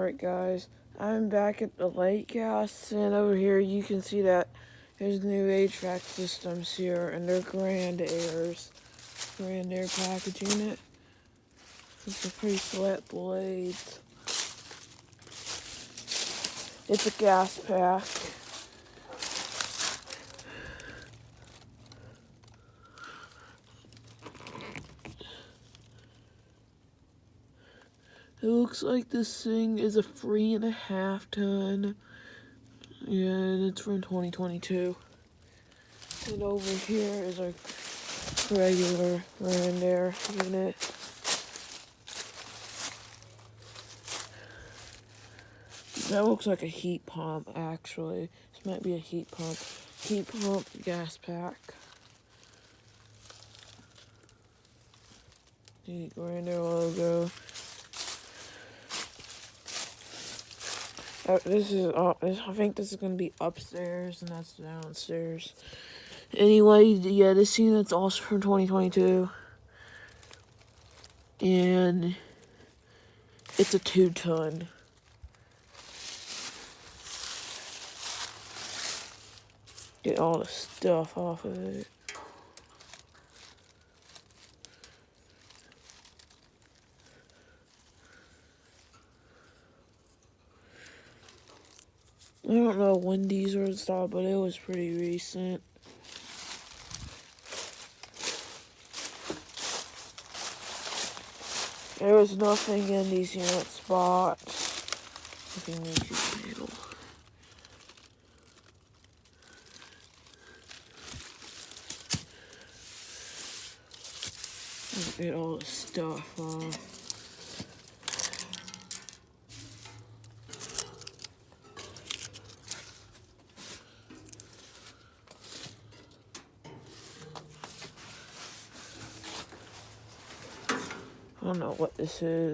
Alright guys, I'm back at the Lakehouse, and over here you can see that there's new HVAC systems here, and they're Grand Airs. Grand Air package unit. It's a pretty sweat blades. It's a Gaspack. It looks like this thing is a 3.5 ton. Yeah, and it's from 2022. And over here is our regular Grand Air unit. That looks like a heat pump, actually. This might be a heat pump. Heat pump Gaspack. The Grand Air logo. I think this is going to be upstairs, and that's downstairs. Anyway, yeah, this unit's also from 2022. And it's a 2-ton. Get all the stuff off of it. I don't know when these were installed, but it was pretty recent. There was nothing in these unit spots. Nothing makes you fail. Get all the stuff off. I don't know what this is.